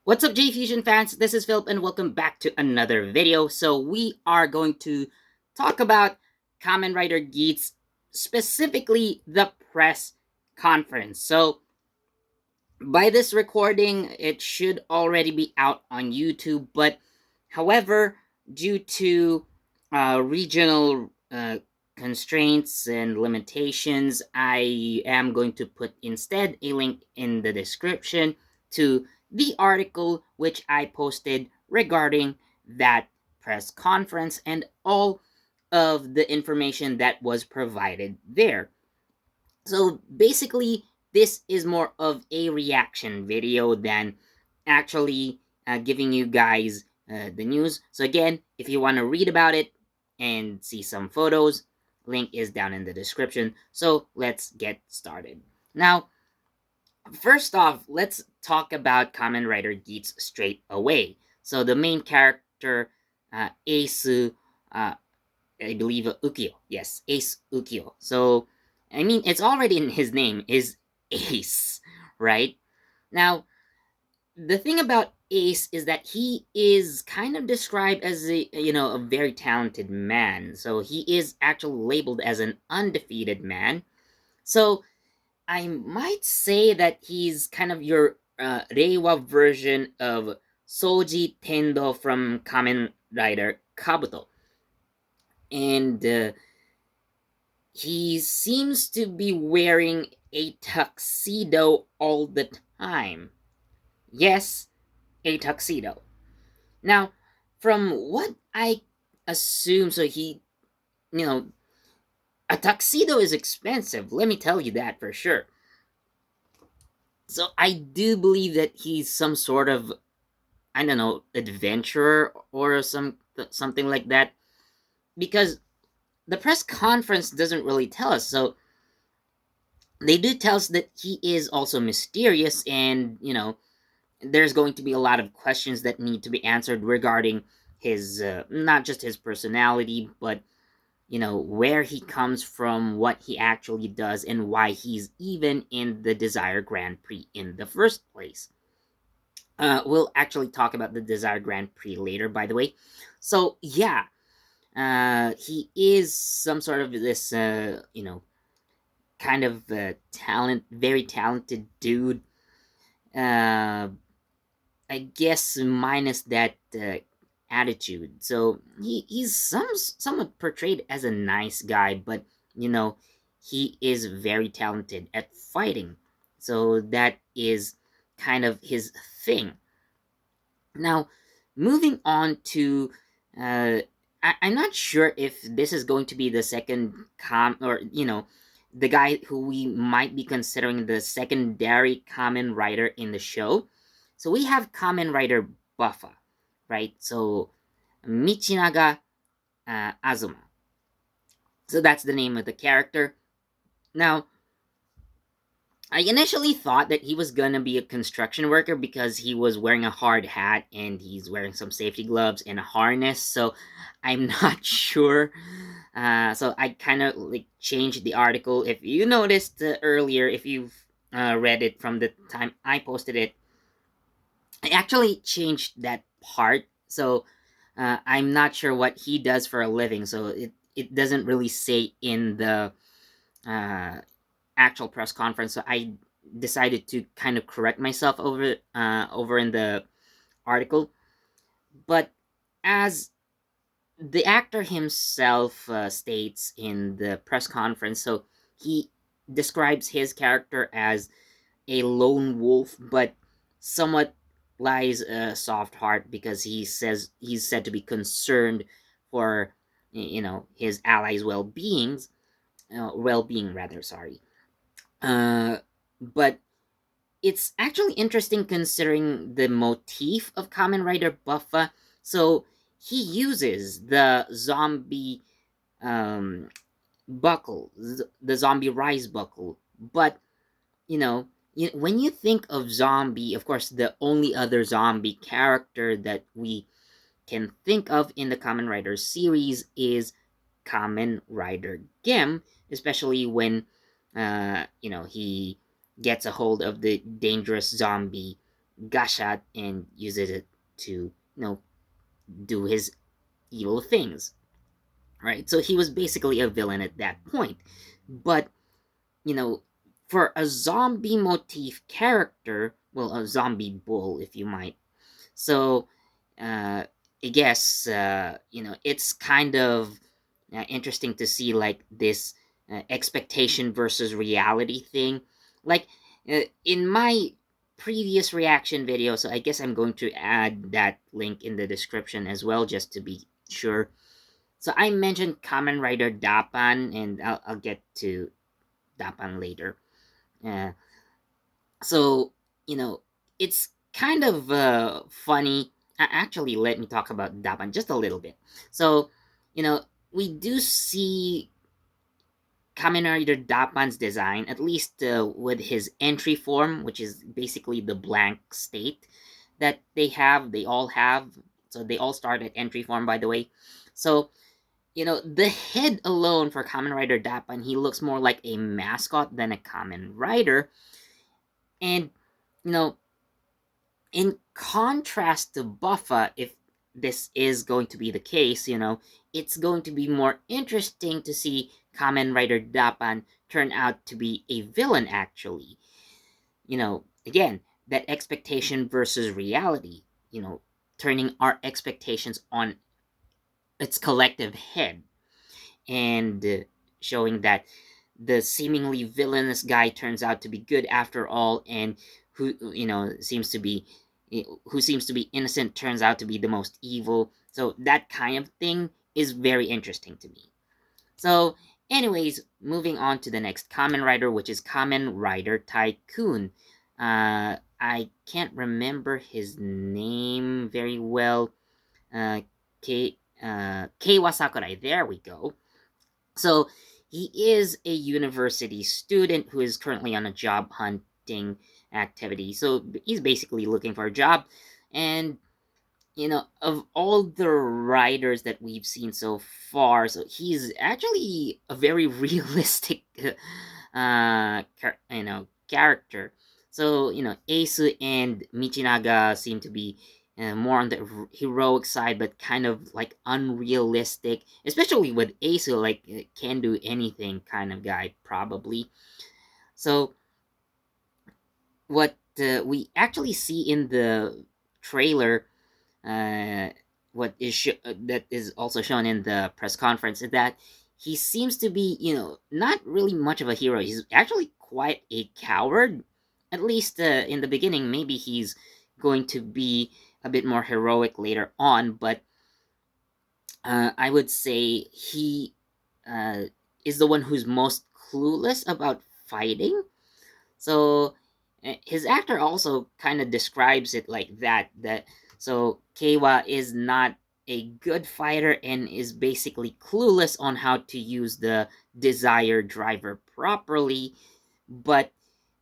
What's up, J-Fusion fans? This is Philip, and welcome back to another video. So we are going to talk about Kamen Rider Geats, specifically the press conference. So by this recording, it should already be out on YouTube, but however, due to regional constraints and limitations, I am going to put instead a link in the description to the article which I posted regarding that press conference and all of the information that was provided there. So basically, this is more of a reaction video than actually giving you guys the news. So again, if you want to read about it and see some photos, link is down in the description. So let's get started. Now, first off, let's talk about Kamen Rider Geats straight away. So the main character, Ace, I believe Ukyo. Yes, Ace Ukyo. So, I mean, it's already in his name is Ace, right? Now, the thing about Ace is that he is kind of described as a very talented man. So he is actually labeled as an undefeated man. So I might say that he's kind of your Reiwa version of Soji Tendo from Kamen Rider Kabuto. And he seems to be wearing a tuxedo all the time. Yes, a tuxedo. Now, from what I assume, so you know, a tuxedo is expensive. Let me tell you that for sure. So I do believe that he's some sort of, I don't know, adventurer or something like that, because the press conference doesn't really tell us. So they do tell us that he is also mysterious, and there's going to be a lot of questions that need to be answered regarding his not just his personality, but where he comes from, what he actually does, and why he's even in the Desire Grand Prix in the first place. We'll actually talk about the Desire Grand Prix later, by the way. So yeah, he is some sort of this kind of very talented dude. uh I guess minus that attitude. So he's somewhat portrayed as a nice guy, but you know he is very talented at fighting. So that is kind of his thing. Now, moving on to I'm not sure if this is going to be the second or the guy who we might be considering the secondary Kamen Rider in the show. So we have Kamen Rider Buffa, right? So Michinaga Azuma. So that's the name of the character. Now, I initially thought that he was gonna be a construction worker because he was wearing a hard hat and he's wearing some safety gloves and a harness. So I'm not sure. So I kind of like changed the article. If you noticed earlier, if you've read it from the time I posted it, I actually changed that part. So I'm not sure what he does for a living. So it doesn't really say in the uh, actual press conference. So I decided to kind of correct myself over in the article. But as the actor himself states in the press conference, so he describes his character as a lone wolf, but somewhat lies a soft heart because he says he's said to be concerned for his allies' well-being rather. Sorry. Uh, but it's actually interesting considering the motif of Kamen Rider Buffa. So he uses the zombie um, buckle, the zombie rise buckle. But you know, when you think of zombie, of course, the only other zombie character that we can think of in the Kamen Rider series is Kamen Rider Gem, especially when he gets a hold of the dangerous zombie gashat and uses it to, do his evil things, right? So he was basically a villain at that point. But, you know, for a zombie motif character, well, a zombie bull, if you might. So, I guess, it's kind of interesting to see like this expectation versus reality thing. Like, in my previous reaction video, so I guess I'm going to add that link in the description as well, just to be sure. So I mentioned Kamen Rider Dapan, and I'll get to Dapan later. Uh, so, you know, it's kind of funny. Actually, let me talk about Dapan just a little bit. So, you know, we do see Kamen Rider Dapan's design, at least with his entry form, which is basically the blank state that they all have. So they all start at entry form, by the way. So, the head alone for Kamen Rider Dapan, he looks more like a mascot than a Kamen Rider. And, you know, in contrast to Buffa, if this is going to be the case, it's going to be more interesting to see Kamen Rider Dapan turn out to be a villain, actually. Again, that expectation versus reality, turning our expectations on its collective head, and showing that the seemingly villainous guy turns out to be good after all, and who seems to be innocent turns out to be the most evil. So that kind of thing is very interesting to me. So, anyways, moving on to the next Kamen Rider, which is Kamen Rider Tycoon. I can't remember his name very well. Keiwa Sakurai, there we go. So he is a university student who is currently on a job hunting activity. So he's basically looking for a job. And, of all the writers that we've seen so far, so he's actually a very realistic, character. So, Ace and Michinaga seem to be more on the heroic side, but kind of like unrealistic, especially with Ace, like can do anything kind of guy, probably. So, what we actually see in the trailer, uh, that is also shown in the press conference, is that he seems to be, not really much of a hero. He's actually quite a coward, at least in the beginning. Maybe he's going to be a bit more heroic later on, but I would say he uh, is the one who's most clueless about fighting. So his actor also kind of describes it like that. So Keiwa is not a good fighter and is basically clueless on how to use the desire driver properly. But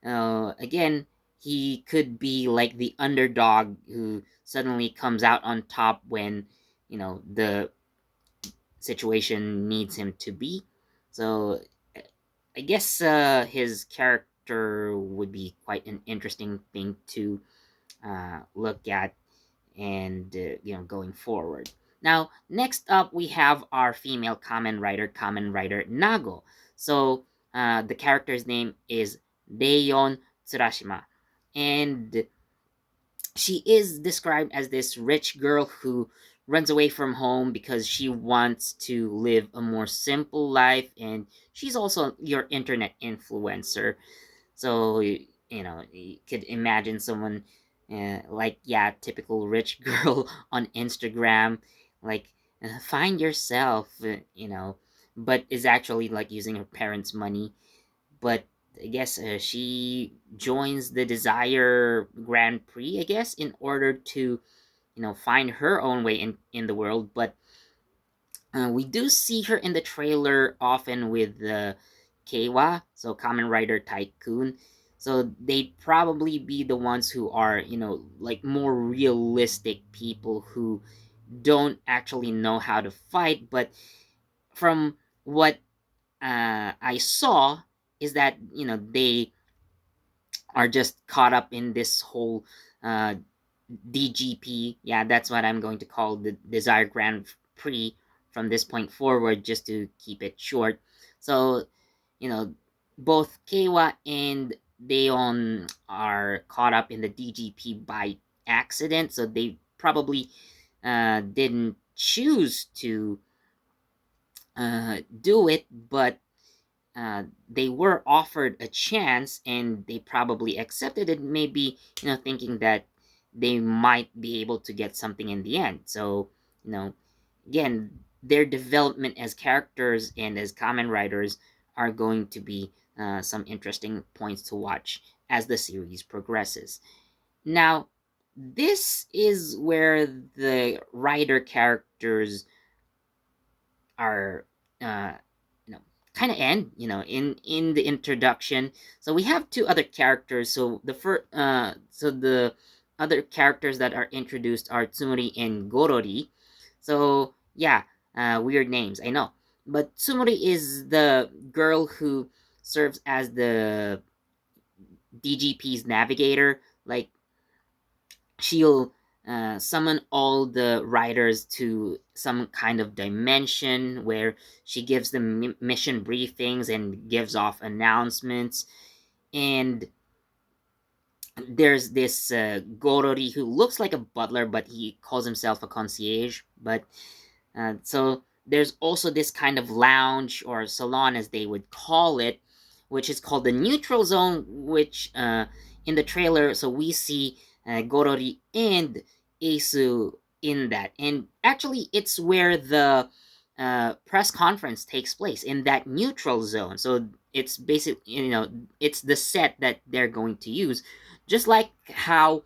again, he could be like the underdog who suddenly comes out on top when the situation needs him to be. So I guess his character would be quite an interesting thing to look at, and going forward. Now, next up, we have our female Kamen Rider Nago. So the character's name is Reion Tsurashima, and she is described as this rich girl who runs away from home because she wants to live a more simple life, and she's also your internet influencer. So you could imagine someone like, yeah, typical rich girl on Instagram, like find yourself, but is actually like using her parents' money. But I guess she joins the Desire Grand Prix, I guess, in order to find her own way in the world. But we do see her in the trailer often with Keiwa, so Kamen Rider Tycoon. So they'd probably be the ones who are, like more realistic people who don't actually know how to fight. But from what I saw, is that they are just caught up in this whole uh, DGP. Yeah, that's what I'm going to call the Desire Grand Prix from this point forward, just to keep it short. So, you know, both Kewa and Daeon are caught up in the DGP by accident, so they probably didn't choose to do it, but they were offered a chance and they probably accepted it, maybe, thinking that they might be able to get something in the end. So, you know, again, their development as characters and as Kamen Riders are going to be some interesting points to watch as the series progresses. Now, this is where the rider characters are uh you know kind of end, in the introduction. So we have two other characters. So the other characters that are introduced are Tsumeri and Gorodi. So yeah, weird names, I know, but Tsumeri is the girl who serves as the DGP's navigator. Like, she'll summon all the riders to some kind of dimension where she gives them mission briefings and gives off announcements. And there's this Gorori who looks like a butler, but he calls himself a concierge. But so there's also this kind of lounge or salon, as they would call it, which is called the neutral zone, which in the trailer, so we see Gorori and Asu in that. And actually, it's where the press conference takes place, in that neutral zone. So it's basically, it's the set that they're going to use. Just like how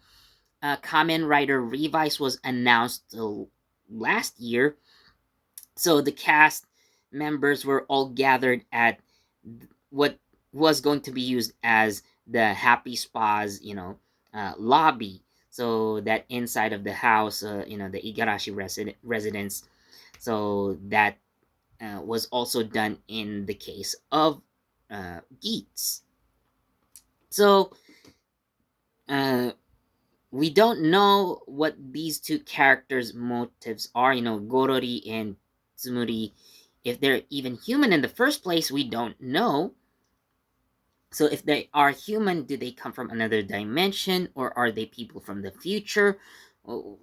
Kamen Rider Revice was announced last year, so the cast members were all gathered at what was going to be used as the Happy Spa's, lobby. So that inside of the house, the Igarashi residence. So that was also done in the case of Geats. So uh, we don't know what these two characters' motives are. Gorori and Tsumuri, if they're even human in the first place, we don't know. So if they are human, do they come from another dimension, or are they people from the future? Well,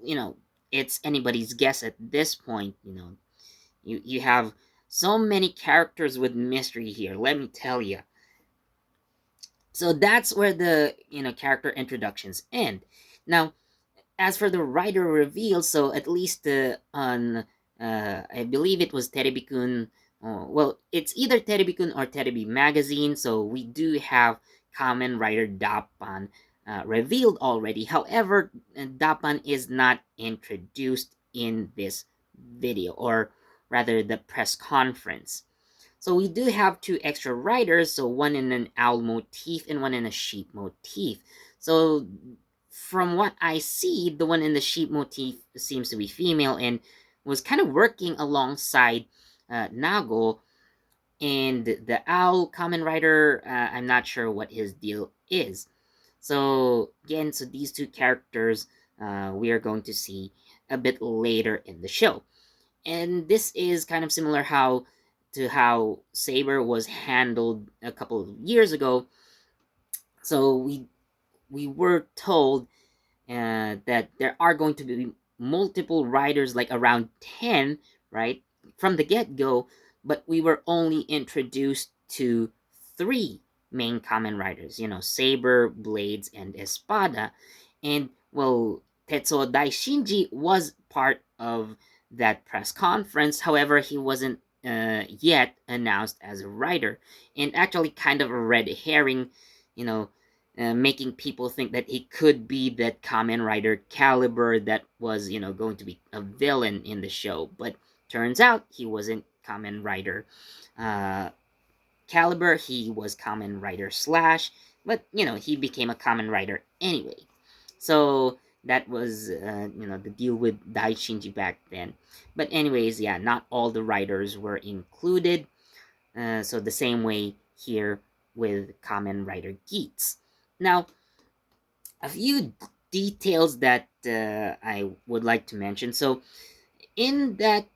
it's anybody's guess at this point. You have so many characters with mystery here. Let me tell you. So that's where the character introductions end. Now, as for the writer reveal, so at least on I believe it was Terebikun. Well, it's either Terebikun or Terebi magazine. So we do have Kamen Rider Dabman revealed already. However, Dabman is not introduced in this video, or rather the press conference. So we do have two extra riders, so one in an owl motif and one in a sheep motif. So from what I see, the one in the sheep motif seems to be female and was kind of working alongside Nago. And the owl common rider, I'm not sure what his deal is. So again, so these two characters we are going to see a bit later in the show. And this is kind of similar how Saber was handled a couple of years ago. So we were told that there are going to be multiple riders, like around 10, right, from the get-go, but we were only introduced to three main common riders, Saber, Blades, and Espada. And, well, Tetsuo Daishinji was part of that press conference. However, he wasn't yet announced as a rider, and actually kind of a red herring, you know, making people think that he could be that Kamen Rider caliber that was, going to be a villain in the show. But turns out he wasn't Kamen Rider uh, caliber. He was Kamen Rider Slash, but he became a Kamen Rider anyway. So that was, the deal with Dai Shinji back then. But anyways, yeah, not all the riders were included. So the same way here with Kamen Rider Geats. Now, a few details that I would like to mention. So in that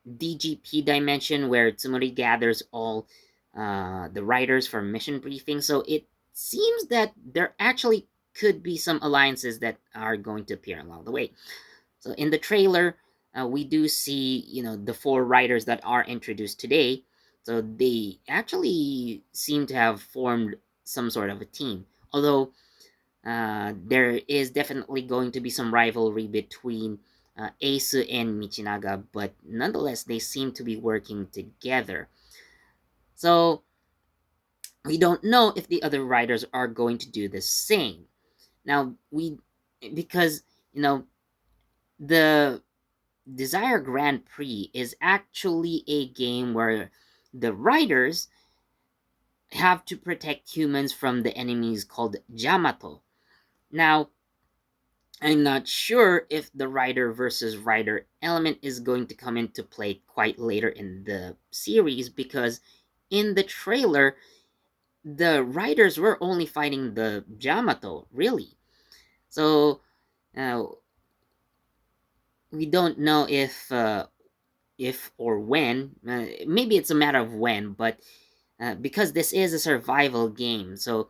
DGP dimension where Tsumeri gathers all the writers for mission briefing, so it seems that there actually could be some alliances that are going to appear along the way. So in the trailer, we do see, the four writers that are introduced today. So they actually seem to have formed some sort of a team. Although there is definitely going to be some rivalry between Ace and Michinaga, but nonetheless, they seem to be working together. So we don't know if the other writers are going to do the same. Now, because, the Desire Grand Prix is actually a game where the writers have to protect humans from the enemies called Jamato. Now, I'm not sure if the writer versus writer element is going to come into play quite later in the series, because in the trailer, the writers were only fighting the Jamato, really. So, uh, we don't know if or when. Maybe it's a matter of when, but because this is a survival game, so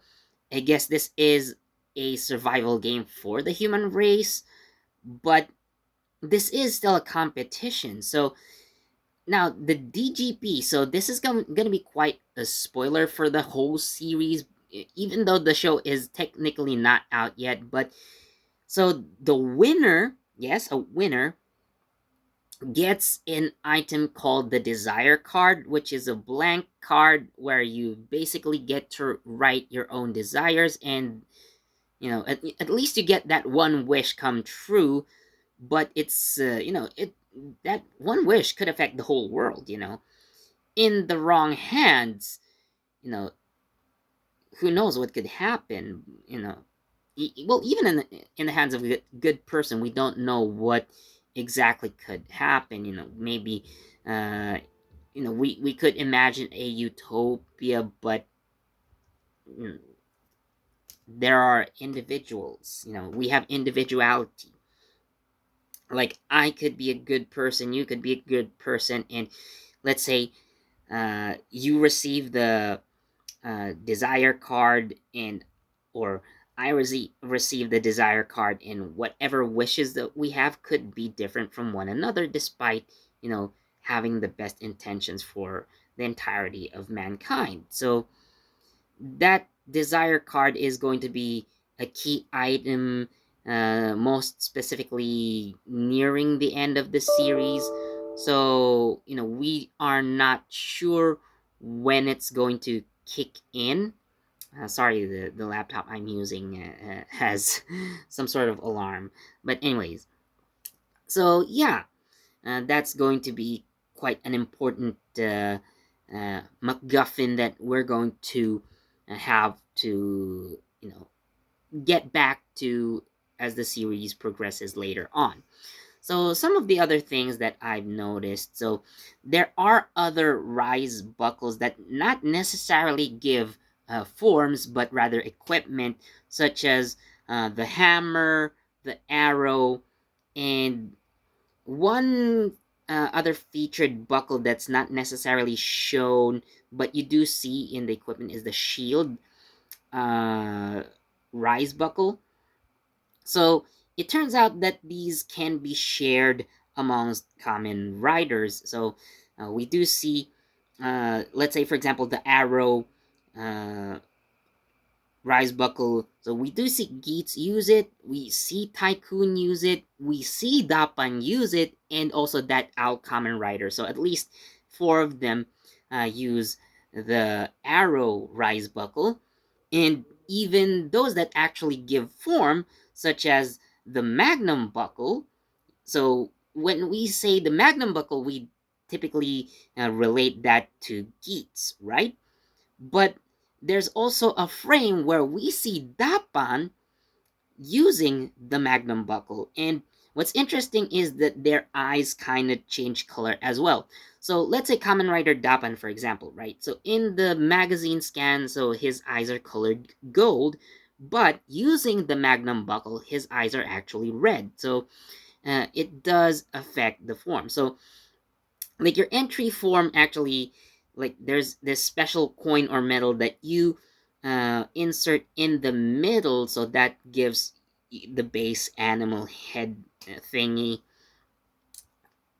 I guess this is a survival game for the human race, but this is still a competition. So now the DGP, so this is going to be quite a spoiler for the whole series, even though the show is technically not out yet. But so the winner, yes, a winner, gets an item called the Desire Card, which is a blank card where you basically get to write your own desires, and at least you get that one wish come true. But it's that one wish could affect the whole world. In the wrong hands, you know who knows what could happen. Well, even in the hands of a good person, we don't know what exactly could happen. Maybe we could imagine a utopia, but you know, there are individuals. We have individuality. Like, I could be a good person, you could be a good person, and let's say you receive the desire card, and or I receive the desire card, and whatever wishes that we have could be different from one another, despite having the best intentions for the entirety of mankind. So that desire card is going to be a key item, most specifically nearing the end of the series. So, we are not sure when it's going to kick in. Sorry, the laptop I'm using has some sort of alarm. But, anyways, so yeah, that's going to be quite an important MacGuffin that we're going to have to, get back to as the series progresses later on. So, some of the other things that I've noticed, so there are other rise buckles that not necessarily give forms, but rather equipment, such as the hammer, the arrow, and one other featured buckle that's not necessarily shown, but you do see in the equipment, is the shield uh, rise buckle. So it turns out that these can be shared amongst common riders. So we do see, let's say, for example, the arrow uh, rise buckle. So we do see Geats use it, we see Tycoon use it, we see Dabman use it, and also that Al Common Rider. So at least four of them use the arrow rise buckle. And even those that actually give form, such as the Magnum buckle. So when we say the Magnum buckle, we typically relate that to Geats, right? But there's also a frame where we see Dapan using the Magnum buckle. And what's interesting is that their eyes kind of change color as well. So let's say Kamen Rider Dapan, for example, right? So in the magazine scan, so his eyes are colored gold, But using the Magnum buckle, his eyes are actually red. So it does affect the form. So like your entry form actually, like there's this special coin or metal that you insert in the middle, so that gives the base animal head thingy,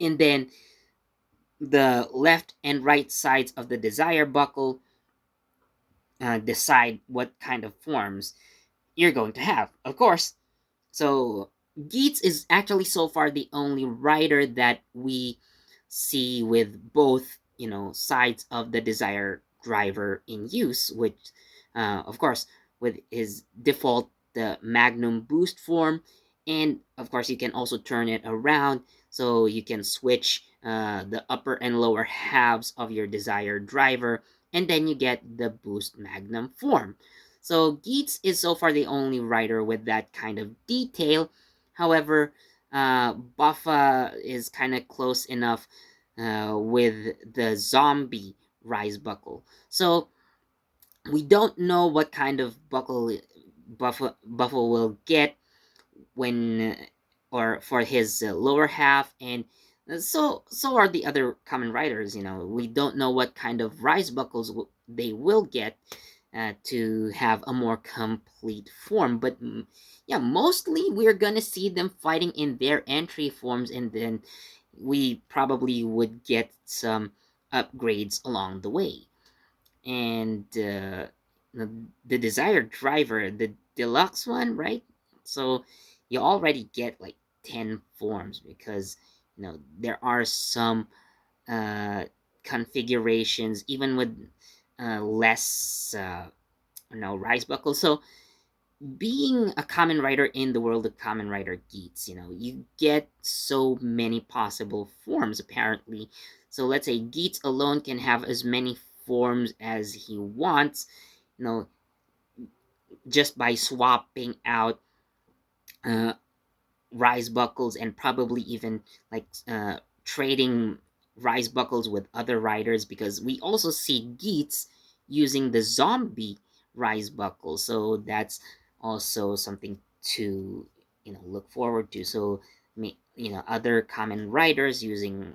and then the left and right sides of the desire buckle decide what kind of forms you're going to have, of course. So Geats is actually so far the only rider that we see with both, sides of the desire driver in use, which, of course, with his default the Magnum boost form, and of course you can also turn it around so you can switch the upper and lower halves of your desire driver, and then you get the boost Magnum form. So Geats is so far the only rider with that kind of detail. However, Buffa is kind of close enough with the zombie rise buckle. So we don't know what kind of buckle Buffa will get when or for his lower half, and so are the other common riders. We don't know what kind of rise buckles they will get to have a more complete form. But yeah, mostly we're gonna see them fighting in their entry forms, and then we probably would get some upgrades along the way. And the desired driver, the deluxe one, right? So you already get like 10 forms, because there are some uh, configurations even with less rise buckles. So being a common rider in the world of Common Rider Geats, you get so many possible forms apparently. So let's say Geats alone can have as many forms as he wants, you know, just by swapping out uh, rise buckles, and probably even like trading rise buckles with other riders, because we also see Geats using the zombie rise buckle. So that's also something to look forward to. So other common riders using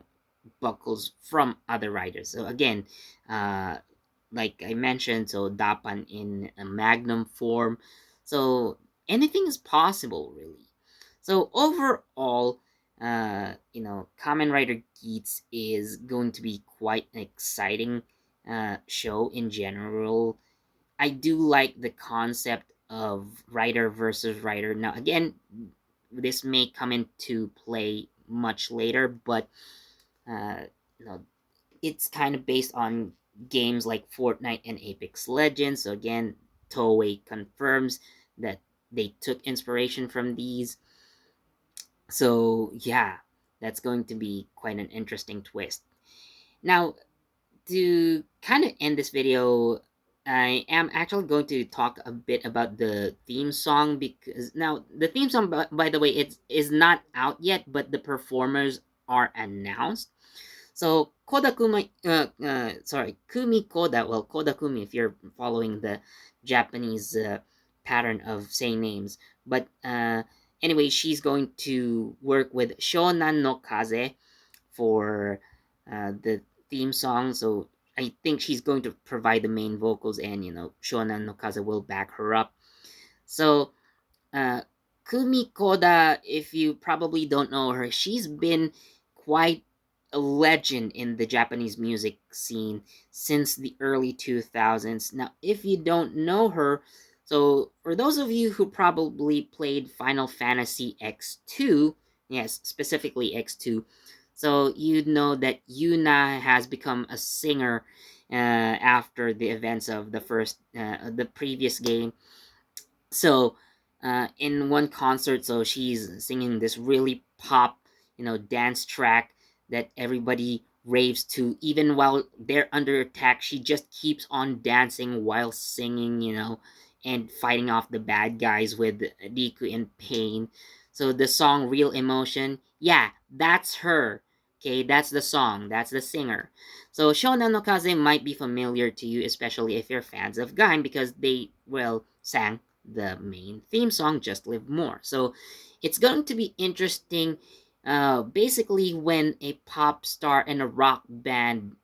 buckles from other riders. So again, uh, like I mentioned, so Dapan in a Magnum form. So anything is possible, really. So overall, Kamen Rider Geats is going to be quite an exciting show in general. I do like the concept of rider versus rider. Now, again, this may come into play much later, but uh, you know, it's kind of based on games like Fortnite and Apex Legends. So again, Toei confirms that they took inspiration from these. So yeah, that's going to be quite an interesting twist. Now, to kind of end this video, I am actually going to talk a bit about the theme song, because now the theme song, by the way, it is not out yet, but the performers are announced. So Koda Kumi, Kumi Koda. Well, Koda Kumi, if you're following the Japanese pattern of saying names. But anyway, she's going to work with Shonan no Kaze for the theme song. So I think she's going to provide the main vocals, and Shonan no Kaze will back her up. So uh, Kumi Koda, if you probably don't know her, she's been quite a legend in the Japanese music scene since the early 2000s. Now, if you don't know her, so for those of you who probably played Final Fantasy X2, yes, specifically X2, so you'd know that Yuna has become a singer after the events of the previous game. So in one concert, so she's singing this really pop dance track that everybody raves to. Even while they're under attack, she just keeps on dancing while singing, and fighting off the bad guys with Riku and Pain. So the song Real Emotion, yeah, that's her. Okay, that's the song, that's the singer. So Shonan no Kaze might be familiar to you, especially if you're fans of Gaim, because they, well, sang the main theme song, Just Live More. So it's going to be interesting, basically, when a pop star and a rock band,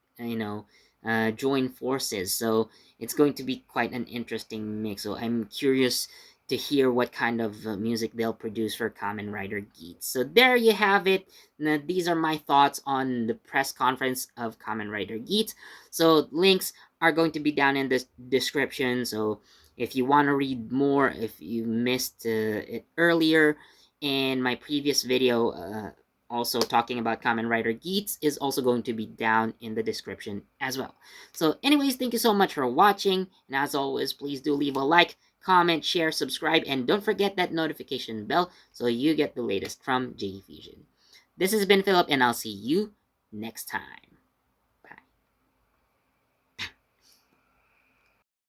join forces. So it's going to be quite an interesting mix. So I'm curious to hear what kind of music they'll produce for Kamen Rider Geats. So there you have it. Now, these are my thoughts on the press conference of Kamen Rider Geats. So links are going to be down in the description. So if you want to read more, if you missed it earlier in my previous video, also talking about Kamen Rider Geats, is also going to be down in the description as well. So anyways, thank you so much for watching, and as always, please do leave a like, comment, share, subscribe, and don't forget that notification bell so you get the latest from JD Fusion. This has been Philip, and I'll see you next time.